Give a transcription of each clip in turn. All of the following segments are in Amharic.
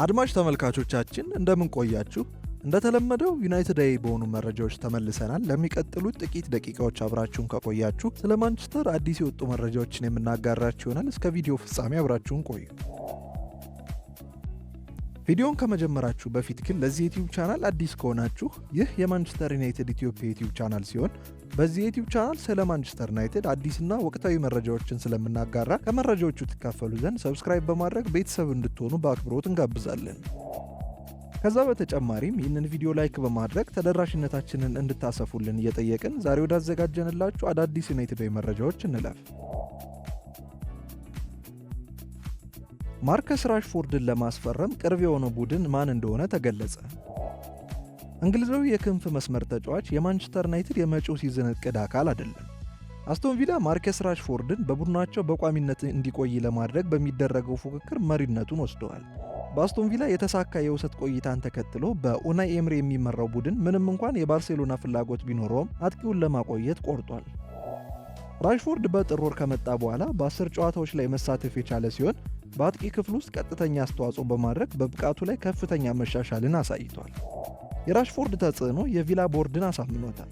አድማጭ ተመልካቾቻችን እንደምን ቆያችሁ? እንደተለመደው ዩናይትድ በሆኑ መረጃዎች ተመልሰናል። ለሚቀጥሉት ጥቂት ደቂቃዎች አብራችሁን ከቆያችሁ ስለ ማንቸስተር አዲስ የወጡ መረጃዎችን የምናጋራችሁ ይሆናል። እስከ ቪዲዮ ፍጻሜ አብራችሁን ቆዩ። ቪዲዮን ከመጀመራችሁ በፊት ግን ለዚህ ዩቲዩብ ቻናል አዲስ ከሆናችሁ ይህ የማንቸስተር ዩናይትድ ኢትዮጵያ ዩቲዩብ ቻናል ሲሆን በዚህ ዩቲዩብ ቻናል ስለ ማንቸስተር ዩናይትድ አዲስና ወቅታዊ መረጃዎችን ስለምናጋራ ከመረጃዎቹ ትካፈሉ ዘንድ ሰብስክራይብ በማድረግ ቤተሰብ እንድትሆኑ በአክብሮት እንጋብዛለን። ከዛ በተጨማሪም ይህንን ቪዲዮ ላይክ በማድረግ ተደራሽነታችንን እንድታሰፉልን እየጠየቅን ዛሬ ወዳዘጋጀንላችሁ አዳዲስ ዩናይትድ መረጃዎች እንለፍ። ማርከስ ራሽፎርድን ለማስፈረም ቅርብ የሆነው ቡድን ማን እንደሆነ ተገለጸ። እንግሊዛዊ የክንፍ መስመር ተጫዋች የማንቸስተር ዩናይትድ የመጪው ሲዝን እቅድ አካል አይደለም። አስቶን ቪላ ማርከስ ራሽፎርድን በቡድናቸው በቋሚነት እንዲቆይ ለማድረግ በሚደረገው ፉክክር መሪነቱን ወስደዋል። በአስቶን ቪላ የተሳካ የውሰት ቆይታን ተከትሎ በኡናይ ኤምሪ የሚመራው ቡድን ምንም እንኳን የባርሴሎና ፍላጎት ቢኖረውም አጥቂውን ለማቆየት ቆርጧል። ራሽፎርድ በጥር ወር ከመጣ በኋላ በ10 ጨዋታዎች ላይ መሳተፍ የቻለ ሲሆን በአጥቂ ክፍል ውስጥ ቀጥተኛ አስተዋጽኦ በማድረግ በብቃቱ ላይ ከፍተኛ መሻሻልን አሳይቷል። የራሽፎርድ ተጽዕኖ የቪላ ቦርድን አሳምኖታል።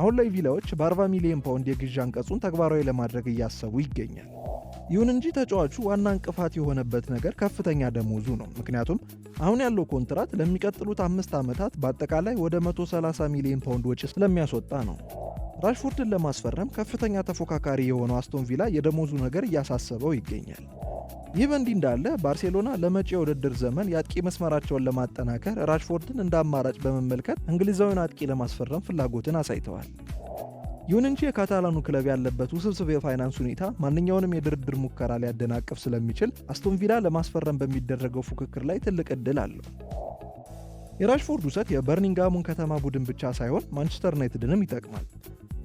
አሁን ላይ ቪላዎች በ40 ሚሊዮን ፓውንድ የግዢ አንቀጹን ተግባራዊ ለማድረግ እያሰቡ ይገኛል። ይሁን እንጂ ተጫዋቹ ዋና እንቅፋት የሆነበት ነገር ከፍተኛ ደሞዙ ነው። ምክንያቱም አሁን ያለው ኮንትራት ለሚቀጥሉት 5 ዓመታት በአጠቃላይ ወደ 130 ሚሊዮን ፓውንድ ወጪ ስለሚያስወጣ ነው። ራሽፎርድን ለማስፈረም ከፍተኛ ተፎካካሪ የሆነው አስቶን ቪላ የደሞዙ ነገር እያሳሰበው ይገኛል። ይህ በእንዲህ እንዳለ ባርሴሎና ለመጪው የውድድር ዘመን የአጥቂ መስመራቸውን ለማጠናከር ራሽፎርድን እንደ አማራጭ በመመልከት እንግሊዛዊውን አጥቂ ለማስፈረም ፍላጎትን አሳይተዋል። ይሁን እንጂ የካታላኑ ክለብ ያለበት ውስብስብ የፋይናንስ ሁኔታ ማንኛውንም የድርድር ሙከራ ሊያደናቅፍ ስለሚችል አስቶን ቪላ ለማስፈረም በሚደረገው ፉክክር ላይ ትልቅ ዕድል አለው። የራሽፎርድ ውሰት የበርሚንግሃሙን ከተማ ቡድን ብቻ ሳይሆን ማንቸስተር ዩናይትድንም ይጠቅማል።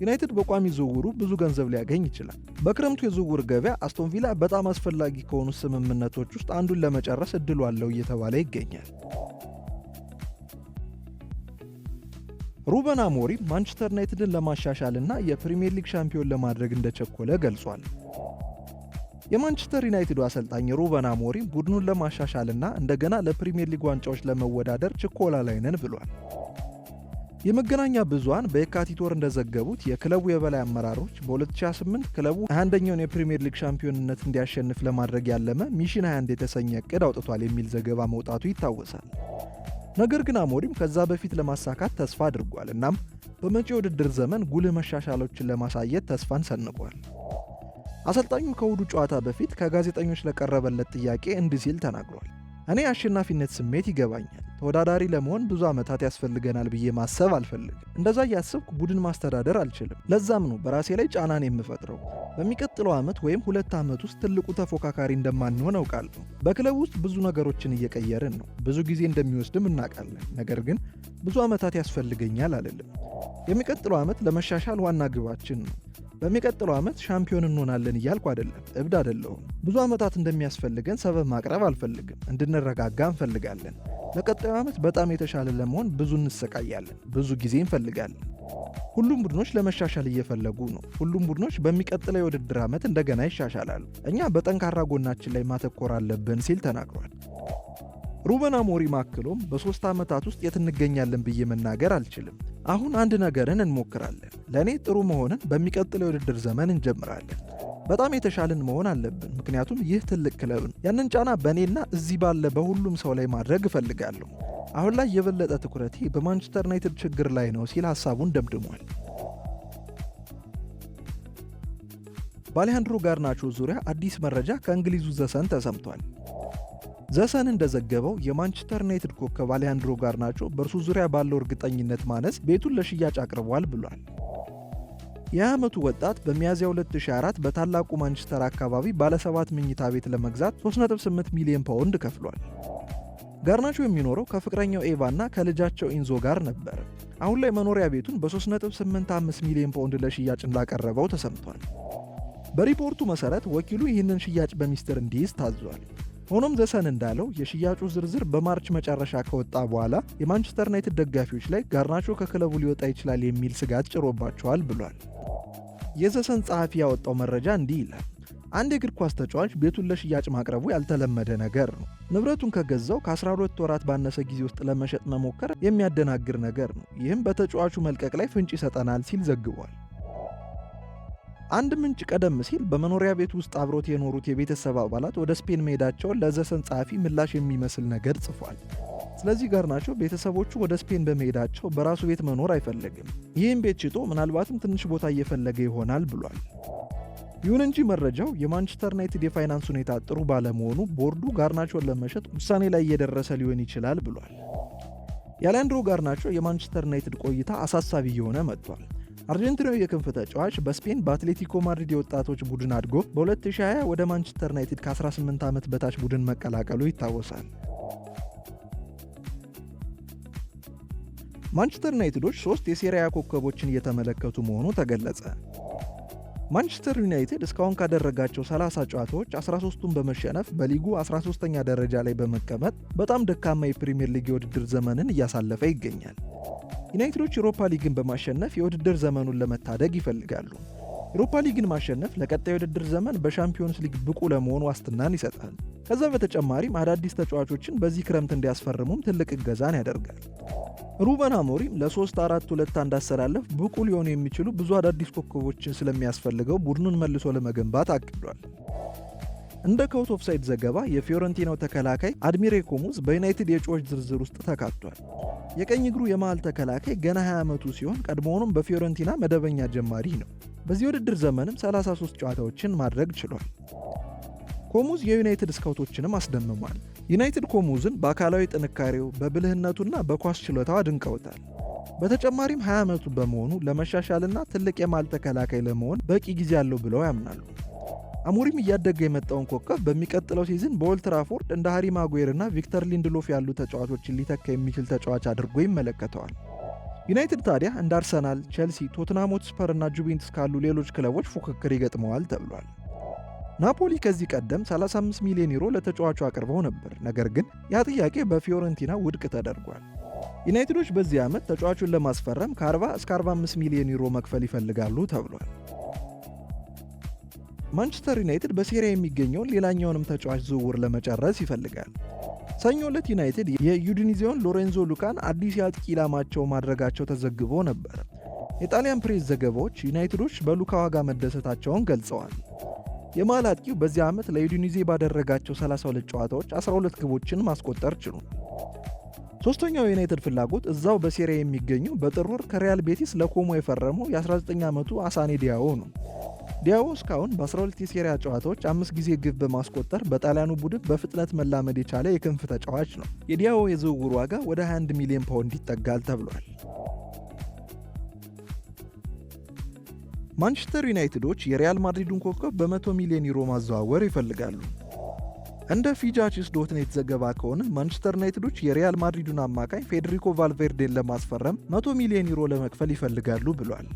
ዩናይትድ በቋሚ ዝውውሩ ብዙ ገንዘብ ሊያገኝ ይችላል። በክረምቱ የዝውውር ገበያ አስቶን ቪላ በጣም አስፈላጊ ከሆኑ ስምምነቶች ውስጥ አንዱን ለመጨረስ እድሉ አለው እየተባለ ይገኛል። ሩበን አሞሪም ማንቸስተር ዩናይትድን ለማሻሻልና የፕሪሚየር ሊግ ሻምፒዮን ለማድረግ እንደቸኮለ ገልጿል። የማንቸስተር ዩናይትዱ አሰልጣኝ ሩበን አሞሪም ቡድኑን ለማሻሻልና እንደገና ለፕሪሚየር ሊግ ዋንጫዎች ለመወዳደር ችኮላ ላይ ነን ብሏል። የመገናኛ ብዙሃን በየካቲት ወር እንደዘገቡት የክለቡ የበላይ አመራሮች በ2028 ክለቡ 21ኛውን የፕሪሚየር ሊግ ሻምፒዮንነት እንዲያሸንፍ ለማድረግ ያለመ ሚሽን 21 የተሰኘ እቅድ አውጥቷል የሚል ዘገባ መውጣቱ ይታወሳል። ነገር ግን አሞሪም ከዛ በፊት ለማሳካት ተስፋ አድርጓል። እናም በመጪው ውድድር ዘመን ጉልህ መሻሻሎችን ለማሳየት ተስፋን ሰንቋል። አሰልጣኙ ከእሁዱ ጨዋታ በፊት ከጋዜጠኞች ለቀረበለት ጥያቄ እንዲህ ሲል ተናግሯል። እኔ የአሸናፊነት ስሜት ይገባኛል። ተወዳዳሪ ለመሆን ብዙ ዓመታት ያስፈልገናል ብዬ ማሰብ አልፈልግም። እንደዛ እያሰብኩ ቡድን ማስተዳደር አልችልም። ለዛም ነው በራሴ ላይ ጫናን የምፈጥረው። በሚቀጥለው ዓመት ወይም 2 ዓመት ውስጥ ትልቁ ተፎካካሪ እንደማንሆን አውቃለሁ። በክለብ ውስጥ ብዙ ነገሮችን እየቀየርን ነው። ብዙ ጊዜ እንደሚወስድም እናውቃለን። ነገር ግን ብዙ ዓመታት ያስፈልገኛል አልልም። የሚቀጥለው ዓመት ለመሻሻል ዋና ግባችን ነው። በሚቀጥለው ዓመት ሻምፒዮን እንሆናለን እያልኩ አይደለም። እብድ አይደለሁም። ብዙ ዓመታት እንደሚያስፈልገን ሰበብ ማቅረብ አልፈልግም። እንድንረጋጋ እንፈልጋለን። ለቀጣዩ ዓመት በጣም የተሻለ ለመሆን ብዙ እንሰቃያለን። ብዙ ጊዜ እንፈልጋለን። ሁሉም ቡድኖች ለመሻሻል እየፈለጉ ነው። ሁሉም ቡድኖች በሚቀጥለው የውድድር ዓመት እንደገና ይሻሻላሉ። እኛ በጠንካራ ጎናችን ላይ ማተኮር አለብን ሲል ተናግሯል። ሩበን አሞሪም አክሎም በ3 ዓመታት ውስጥ የት እንገኛለን ብዬ መናገር አልችልም። አሁን አንድ ነገርን እንሞክራለን። ለእኔ ጥሩ መሆንን በሚቀጥለው የውድድር ዘመን እንጀምራለን። በጣም የተሻለን መሆን አለብን፣ ምክንያቱም ይህ ትልቅ ክለብ ነው። ያንን ጫና በእኔና እዚህ ባለ በሁሉም ሰው ላይ ማድረግ እፈልጋለሁ። አሁን ላይ የበለጠ ትኩረቴ በማንቸስተር ዩናይትድ ችግር ላይ ነው ሲል ሐሳቡን ደምድሟል። በአሌሃንድሮ ጋርናቾ ዙሪያ አዲስ መረጃ ከእንግሊዙ ዘሰን ተሰምቷል። ዘሰን እንደዘገበው የማንቸስተር ዩናይትድ ኮከብ አሌሃንድሮ ጋርናቾ በእርሱ ዙሪያ ባለው እርግጠኝነት ማነስ ቤቱን ለሽያጭ አቅርቧል ብሏል። የ20 ዓመቱ ወጣት በሚያዝያ 2004 በታላቁ ማንቸስተር አካባቢ ባለ 7 መኝታ ቤት ለመግዛት 3.8 ሚሊዮን ፓውንድ ከፍሏል። ጋርናቾ የሚኖረው ከፍቅረኛው ኤቫ እና ከልጃቸው ኢንዞ ጋር ነበር። አሁን ላይ መኖሪያ ቤቱን በ3.85 ሚሊዮን ፓውንድ ለሽያጭ እንዳቀረበው ተሰምቷል። በሪፖርቱ መሰረት ወኪሉ ይህንን ሽያጭ በሚስጥር እንዲይዝ ታዟል። ሆኖም ዘሰን እንዳለው የሽያጩ ዝርዝር በማርች መጨረሻ ከወጣ በኋላ የማንቸስተር ዩናይትድ ደጋፊዎች ላይ ጋርናቾ ከክለቡ ሊወጣ ይችላል የሚል ስጋት ጭሮባቸዋል ብሏል። የዘሰን ጸሐፊ ያወጣው መረጃ እንዲህ ይላል። አንድ የእግር ኳስ ተጫዋች ቤቱን ለሽያጭ ማቅረቡ ያልተለመደ ነገር ነው። ንብረቱን ከገዛው ከ12 ወራት ባነሰ ጊዜ ውስጥ ለመሸጥ መሞከር የሚያደናግር ነገር ነው። ይህም በተጫዋቹ መልቀቅ ላይ ፍንጭ ይሰጠናል ሲል ዘግቧል። አንድ ምንጭ ቀደም ሲል በመኖሪያ ቤት ውስጥ አብሮት የኖሩት የቤተሰብ አባላት ወደ ስፔን መሄዳቸውን ለዘሰን ጸሐፊ ምላሽ የሚመስል ነገር ጽፏል። ስለዚህ ጋርናቾ ቤተሰቦቹ ወደ ስፔን በመሄዳቸው በራሱ ቤት መኖር አይፈልግም። ይህም ቤት ሽጦ ምናልባትም ትንሽ ቦታ እየፈለገ ይሆናል ብሏል። ይሁን እንጂ መረጃው የማንቸስተር ዩናይትድ የፋይናንስ ሁኔታ ጥሩ ባለመሆኑ ቦርዱ ጋርናቾን ለመሸጥ ውሳኔ ላይ እየደረሰ ሊሆን ይችላል ብሏል። የአሌሃንድሮ ጋርናቾ የማንቸስተር ዩናይትድ ቆይታ አሳሳቢ እየሆነ መጥቷል። አርጀንቲናዊ የክንፍ ተጫዋች በስፔን በአትሌቲኮ ማድሪድ የወጣቶች ቡድን አድጎ በ2020 ወደ ማንቸስተር ዩናይትድ ከ18 ዓመት በታች ቡድን መቀላቀሉ ይታወሳል። ማንቸስተር ዩናይትዶች 3 የሴሪያ ኮከቦችን እየተመለከቱ መሆኑ ተገለጸ። ማንቸስተር ዩናይትድ እስካሁን ካደረጋቸው 30 ጨዋታዎች 13ቱን በመሸነፍ በሊጉ 13ኛ ደረጃ ላይ በመቀመጥ በጣም ደካማ የፕሪሚየር ሊግ የውድድር ዘመንን እያሳለፈ ይገኛል። ዩናይትዶች ዩሮፓ ሊግን በማሸነፍ የውድድር ዘመኑን ለመታደግ ይፈልጋሉ። ዩሮፓ ሊግን ማሸነፍ ለቀጣይ የውድድር ዘመን በሻምፒዮንስ ሊግ ብቁ ለመሆኑ ዋስትናን ይሰጣል። ከዛ በተጨማሪም አዳዲስ ተጫዋቾችን በዚህ ክረምት እንዲያስፈርሙም ትልቅ እገዛን ያደርጋል። ሩበን አሞሪም ለ3-4-2-1 አሰላለፍ ብቁ ሊሆኑ የሚችሉ ብዙ አዳዲስ ኮከቦችን ስለሚያስፈልገው ቡድኑን መልሶ ለመገንባት አቅዷል። እንደ ካውት ኦፍሳይድ ዘገባ የፊዮረንቲናው ተከላካይ አድሚሬ ኮሙዝ በዩናይትድ የእጩዎች ዝርዝር ውስጥ ተካቷል። የቀኝ እግሩ የመሃል ተከላካይ ገና 20 ዓመቱ ሲሆን ቀድሞውንም በፊዮረንቲና መደበኛ ጀማሪ ነው። በዚህ ውድድር ዘመንም 33 ጨዋታዎችን ማድረግ ችሏል። ኮሙዝ የዩናይትድ ስካውቶችንም አስደምሟል። ዩናይትድ ኮሙዝን በአካላዊ ጥንካሬው፣ በብልህነቱና በኳስ ችሎታው አድንቀውታል። በተጨማሪም 20 ዓመቱ በመሆኑ ለመሻሻልና ትልቅ የመሃል ተከላካይ ለመሆን በቂ ጊዜ አለው ብለው ያምናሉ። አሞሪም እያደገ የመጣውን ኮከብ በሚቀጥለው ሲዝን በኦልድ ትራፎርድ እንደ ሃሪ ማጉዌር እና ቪክተር ሊንድሎፍ ያሉ ተጫዋቾችን ሊተካ የሚችል ተጫዋች አድርጎ ይመለከተዋል። ዩናይትድ ታዲያ እንደ አርሰናል፣ ቼልሲ፣ ቶትናም ሆትስፐር እና ጁቬንቱስ ካሉ ሌሎች ክለቦች ፉክክር ይገጥመዋል ተብሏል። ናፖሊ ከዚህ ቀደም 35 ሚሊዮን ዩሮ ለተጫዋቹ አቅርበው ነበር። ነገር ግን ያ ጥያቄ በፊዮረንቲና ውድቅ ተደርጓል። ዩናይትዶች በዚህ ዓመት ተጫዋቹን ለማስፈረም ከ40 እስከ 45 ሚሊዮን ዩሮ መክፈል ይፈልጋሉ ተብሏል። ማንቸስተር ዩናይትድ በሴሪያ የሚገኘውን ሌላኛውንም ተጫዋች ዝውውር ለመጨረስ ይፈልጋል። ሰኞ ዕለት ዩናይትድ የዩዲኒዜውን ሎሬንዞ ሉካን አዲስ የአጥቂ ኢላማቸው ማድረጋቸው ተዘግቦ ነበር። የጣሊያን ፕሬስ ዘገባዎች ዩናይትዶች በሉካ ዋጋ መደሰታቸውን ገልጸዋል። የመሃል አጥቂው በዚህ ዓመት ለዩዲኒዜ ባደረጋቸው 32 ጨዋታዎች 12 ግቦችን ማስቆጠር ችሏል። ሶስተኛው የዩናይትድ ፍላጎት እዛው በሴሪያ የሚገኘው በጥር ወር ከሪያል ቤቲስ ለኮሞ የፈረመው የ19 ዓመቱ አሳኔ ዲያዎ ነው። ዲያዎ እስካሁን በ12 የሴሪያ ጨዋታዎች 5 ጊዜ ግብ በማስቆጠር በጣሊያኑ ቡድን በፍጥነት መላመድ የቻለ የክንፍ ተጫዋች ነው። የዲያዎ የዝውውር ዋጋ ወደ 21 ሚሊዮን ፓውንድ ይጠጋል ተብሏል። ማንቸስተር ዩናይትዶች የሪያል ማድሪዱን ኮከብ በ100 ሚሊዮን ዩሮ ማዘዋወር ይፈልጋሉ። እንደ ፊጃቺስ ዶትኔት ዘገባ ከሆነ ማንቸስተር ዩናይትዶች የሪያል ማድሪዱን አማካኝ ፌዴሪኮ ቫልቬርዴን ለማስፈረም 100 ሚሊዮን ዩሮ ለመክፈል ይፈልጋሉ ብሏል።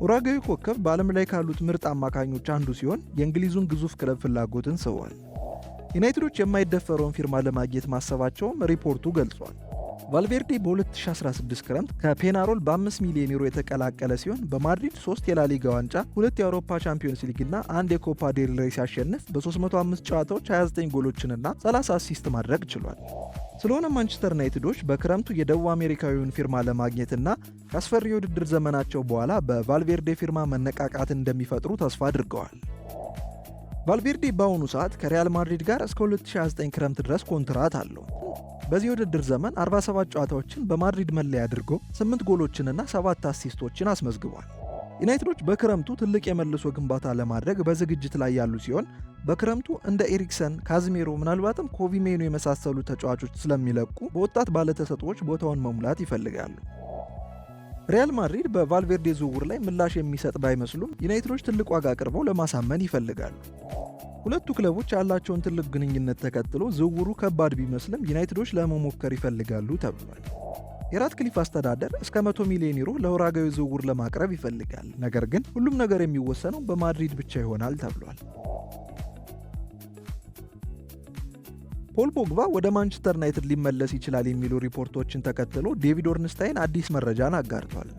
ኡራጋዊ ኮከብ በዓለም ላይ ካሉት ምርጥ አማካኞች አንዱ ሲሆን የእንግሊዙን ግዙፍ ክለብ ፍላጎትን ስቧል። ዩናይትዶች የማይደፈረውን ፊርማ ለማግኘት ማሰባቸውም ሪፖርቱ ገልጿል። ቫልቬርዴ በ2016 ክረምት ከፔናሮል በ5 ሚሊዮን ዩሮ የተቀላቀለ ሲሆን በማድሪድ 3 የላሊጋ ዋንጫ፣ 2 የአውሮፓ ቻምፒዮንስ ሊግ እና 1 የኮፓ ዴል ሬይ ሲያሸንፍ በ305 ጨዋታዎች 29 ጎሎችንና 30 አሲስት ማድረግ ችሏል። ስለሆነ ማንቸስተር ዩናይትዶች በክረምቱ የደቡብ አሜሪካዊውን ፊርማ ለማግኘትና ከአስፈሪ የውድድር ዘመናቸው በኋላ በቫልቬርዴ ፊርማ መነቃቃትን እንደሚፈጥሩ ተስፋ አድርገዋል። ቫልቬርዴ በአሁኑ ሰዓት ከሪያል ማድሪድ ጋር እስከ 2029 ክረምት ድረስ ኮንትራት አለው። በዚህ የውድድር ዘመን 47 ጨዋታዎችን በማድሪድ መለያ አድርጎ 8 ጎሎችንና 7 አሲስቶችን አስመዝግቧል። ዩናይትዶች በክረምቱ ትልቅ የመልሶ ግንባታ ለማድረግ በዝግጅት ላይ ያሉ ሲሆን በክረምቱ እንደ ኤሪክሰን፣ ካዝሜሮ ምናልባትም ኮቢ ሜኑ የመሳሰሉ ተጫዋቾች ስለሚለቁ በወጣት ባለተሰጥኦዎች ቦታውን መሙላት ይፈልጋሉ። ሪያል ማድሪድ በቫልቬርዴ ዝውውር ላይ ምላሽ የሚሰጥ ባይመስሉም ዩናይትዶች ትልቅ ዋጋ አቅርበው ለማሳመን ይፈልጋሉ። ሁለቱ ክለቦች ያላቸውን ትልቅ ግንኙነት ተከትሎ ዝውውሩ ከባድ ቢመስልም ዩናይትዶች ለመሞከር ይፈልጋሉ ተብሏል። የራትክሊፍ አስተዳደር እስከ 100 ሚሊዮን ዩሮ ለኡራጋዊ ዝውውር ለማቅረብ ይፈልጋል። ነገር ግን ሁሉም ነገር የሚወሰነው በማድሪድ ብቻ ይሆናል ተብሏል። ፖል ፖግባ ወደ ማንቸስተር ዩናይትድ ሊመለስ ይችላል የሚሉ ሪፖርቶችን ተከትሎ ዴቪድ ኦርንስታይን አዲስ መረጃን አጋርቷል።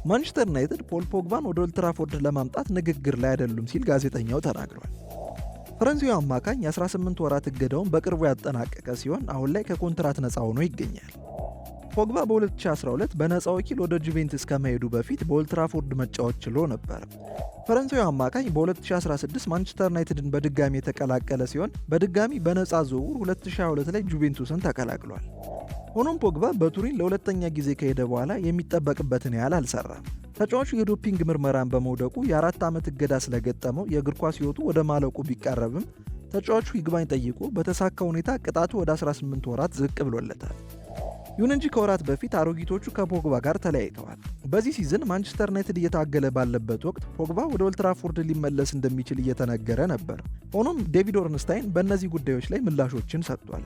ማንቸስተር ዩናይትድ ፖል ፖግባን ወደ ኦልድ ትራፎርድ ለማምጣት ንግግር ላይ አይደሉም ሲል ጋዜጠኛው ተናግሯል። ፈረንሳዊ አማካኝ የ18 ወራት እገዳውን በቅርቡ ያጠናቀቀ ሲሆን አሁን ላይ ከኮንትራት ነፃ ሆኖ ይገኛል። ፖግባ በ2012 በነፃ ወኪል ወደ ጁቬንቱስ ከመሄዱ በፊት በኦልድ ትራፎርድ መጫወት ችሎ ነበር። ፈረንሳዊ አማካኝ በ2016 ማንቸስተር ዩናይትድን በድጋሚ የተቀላቀለ ሲሆን በድጋሚ በነፃ ዝውውር 2022 ላይ ጁቬንቱስን ተቀላቅሏል። ሆኖም ፖግባ በቱሪን ለሁለተኛ ጊዜ ከሄደ በኋላ የሚጠበቅበትን ያህል አልሰራም። ተጫዋቹ የዶፒንግ ምርመራን በመውደቁ የ4 ዓመት እገዳ ስለገጠመው የእግር ኳስ ሕይወቱ ወደ ማለቁ ቢቃረብም ተጫዋቹ ይግባኝ ጠይቆ በተሳካ ሁኔታ ቅጣቱ ወደ 18 ወራት ዝቅ ብሎለታል። ይሁን እንጂ ከወራት በፊት አሮጊቶቹ ከፖግባ ጋር ተለያይተዋል። በዚህ ሲዝን ማንቸስተር ዩናይትድ እየታገለ ባለበት ወቅት ፖግባ ወደ ኦልድ ትራፎርድ ሊመለስ እንደሚችል እየተነገረ ነበር። ሆኖም ዴቪድ ኦርንስታይን በእነዚህ ጉዳዮች ላይ ምላሾችን ሰጥቷል።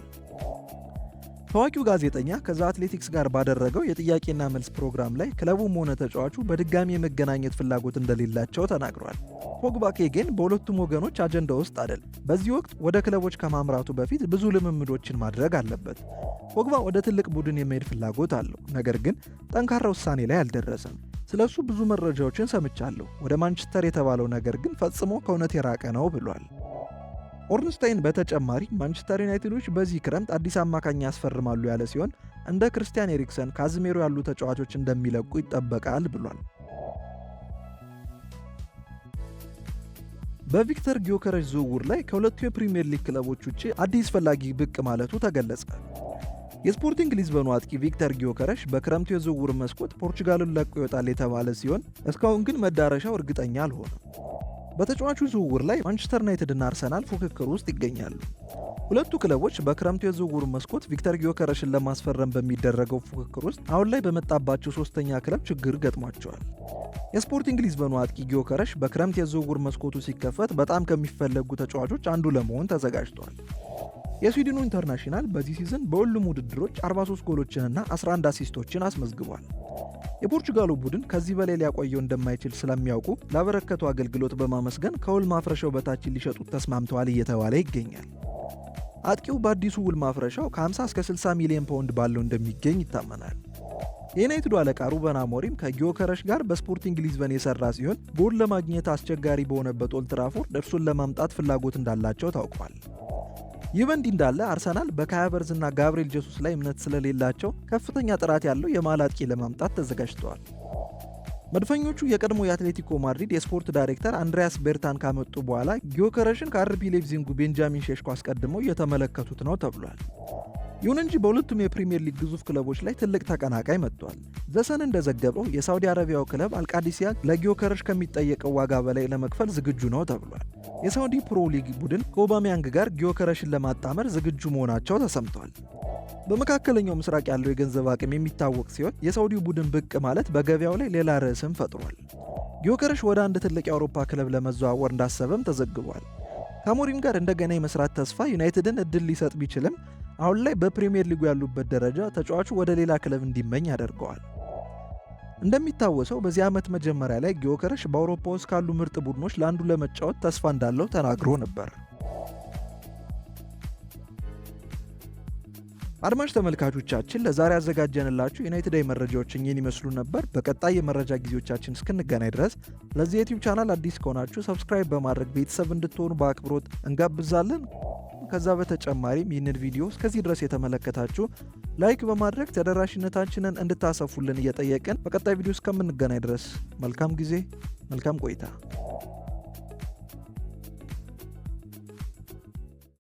ታዋቂው ጋዜጠኛ ከዛ አትሌቲክስ ጋር ባደረገው የጥያቄና መልስ ፕሮግራም ላይ ክለቡም ሆነ ተጫዋቹ በድጋሚ የመገናኘት ፍላጎት እንደሌላቸው ተናግሯል። ፖግባ ግን በሁለቱም ወገኖች አጀንዳ ውስጥ አይደል። በዚህ ወቅት ወደ ክለቦች ከማምራቱ በፊት ብዙ ልምምዶችን ማድረግ አለበት። ፖግባ ወደ ትልቅ ቡድን የመሄድ ፍላጎት አለው፣ ነገር ግን ጠንካራ ውሳኔ ላይ አልደረሰም። ስለሱ ብዙ መረጃዎችን ሰምቻለሁ፣ ወደ ማንቸስተር የተባለው ነገር ግን ፈጽሞ ከእውነት የራቀ ነው ብሏል። ኦርንስታይን በተጨማሪ ማንቸስተር ዩናይትዶች በዚህ ክረምት አዲስ አማካኝ ያስፈርማሉ ያለ ሲሆን እንደ ክርስቲያን ኤሪክሰን፣ ካዝሜሮ ያሉ ተጫዋቾች እንደሚለቁ ይጠበቃል ብሏል። በቪክተር ጊዮከረሽ ዝውውር ላይ ከሁለቱ የፕሪሚየር ሊግ ክለቦች ውጭ አዲስ ፈላጊ ብቅ ማለቱ ተገለጸ። የስፖርቲንግ ሊዝበኑ አጥቂ ቪክተር ጊዮከረሽ በክረምቱ የዝውውር መስኮት ፖርቹጋልን ለቆ ይወጣል የተባለ ሲሆን እስካሁን ግን መዳረሻው እርግጠኛ አልሆነም። በተጫዋቹ ዝውውር ላይ ማንቸስተር ዩናይትድ እና አርሰናል ፉክክር ውስጥ ይገኛሉ። ሁለቱ ክለቦች በክረምቱ የዝውውር መስኮት ቪክተር ጊዮከረሽን ለማስፈረም በሚደረገው ፉክክር ውስጥ አሁን ላይ በመጣባቸው ሶስተኛ ክለብ ችግር ገጥሟቸዋል። የስፖርቲንግ ሊዝበኑ አጥቂ ጊዮከረሽ በክረምት የዝውውር መስኮቱ ሲከፈት በጣም ከሚፈለጉ ተጫዋቾች አንዱ ለመሆን ተዘጋጅቷል። የስዊድኑ ኢንተርናሽናል በዚህ ሲዝን በሁሉም ውድድሮች 43 ጎሎችንና 11 አሲስቶችን አስመዝግቧል። የፖርቹጋሉ ቡድን ከዚህ በላይ ሊያቆየው እንደማይችል ስለሚያውቁ ላበረከቱ አገልግሎት በማመስገን ከውል ማፍረሻው በታች ሊሸጡት ተስማምተዋል እየተባለ ይገኛል። አጥቂው በአዲሱ ውል ማፍረሻው ከ50 እስከ 60 ሚሊዮን ፓውንድ ባለው እንደሚገኝ ይታመናል። የዩናይትዱ አለቃ ሩበን አሞሪም ከጊዮከረሽ ጋር በስፖርቲንግ ሊዝበን የሰራ ሲሆን ጎል ለማግኘት አስቸጋሪ በሆነበት ኦልድ ትራፎርድ እርሱን ለማምጣት ፍላጎት እንዳላቸው ታውቋል። ይህ በእንዲህ እንዳለ አርሰናል በካይ ሃቨርትዝ እና ጋብሪኤል ጄሱስ ላይ እምነት ስለሌላቸው ከፍተኛ ጥራት ያለው የመሃል አጥቂ ለማምጣት ተዘጋጅተዋል። መድፈኞቹ የቀድሞ የአትሌቲኮ ማድሪድ የስፖርት ዳይሬክተር አንድሪያስ ቤርታን ካመጡ በኋላ ጊዮከረሽን ከአርቢ ሌፕዚንጉ ቤንጃሚን ሼሽኮ አስቀድመው እየተመለከቱት ነው ተብሏል። ይሁን እንጂ በሁለቱም የፕሪሚየር ሊግ ግዙፍ ክለቦች ላይ ትልቅ ተቀናቃይ መጥቷል። ዘሰን እንደዘገበው የሳውዲ አረቢያው ክለብ አልቃዲሲያ ለጊዮከረሽ ከሚጠየቀው ዋጋ በላይ ለመክፈል ዝግጁ ነው ተብሏል። የሳውዲ ፕሮ ሊግ ቡድን ከኦባሚያንግ ጋር ጊዮከረሽን ለማጣመር ዝግጁ መሆናቸው ተሰምቷል። በመካከለኛው ምስራቅ ያለው የገንዘብ አቅም የሚታወቅ ሲሆን የሳውዲው ቡድን ብቅ ማለት በገበያው ላይ ሌላ ርዕስም ፈጥሯል። ጊዮከረሽ ወደ አንድ ትልቅ የአውሮፓ ክለብ ለመዘዋወር እንዳሰበም ተዘግቧል። ከአሞሪም ጋር እንደገና የመስራት ተስፋ ዩናይትድን እድል ሊሰጥ ቢችልም አሁን ላይ በፕሪሚየር ሊጉ ያሉበት ደረጃ ተጫዋቹ ወደ ሌላ ክለብ እንዲመኝ ያደርገዋል። እንደሚታወሰው በዚህ ዓመት መጀመሪያ ላይ ጊዮከረሽ በአውሮፓ ውስጥ ካሉ ምርጥ ቡድኖች ለአንዱ ለመጫወት ተስፋ እንዳለው ተናግሮ ነበር። አድማጭ ተመልካቾቻችን ለዛሬ ያዘጋጀንላችሁ ዩናይትዳዊ መረጃዎች እኚህን ይመስሉ ነበር። በቀጣይ የመረጃ ጊዜዎቻችን እስክንገናኝ ድረስ ለዚህ ዩቲዩብ ቻናል አዲስ ከሆናችሁ ሰብስክራይብ በማድረግ ቤተሰብ እንድትሆኑ በአክብሮት እንጋብዛለን። ከዛ በተጨማሪም ይህንን ቪዲዮ እስከዚህ ድረስ የተመለከታችሁ ላይክ በማድረግ ተደራሽነታችንን እንድታሰፉልን እየጠየቅን በቀጣይ ቪዲዮ እስከምንገናኝ ድረስ መልካም ጊዜ፣ መልካም ቆይታ።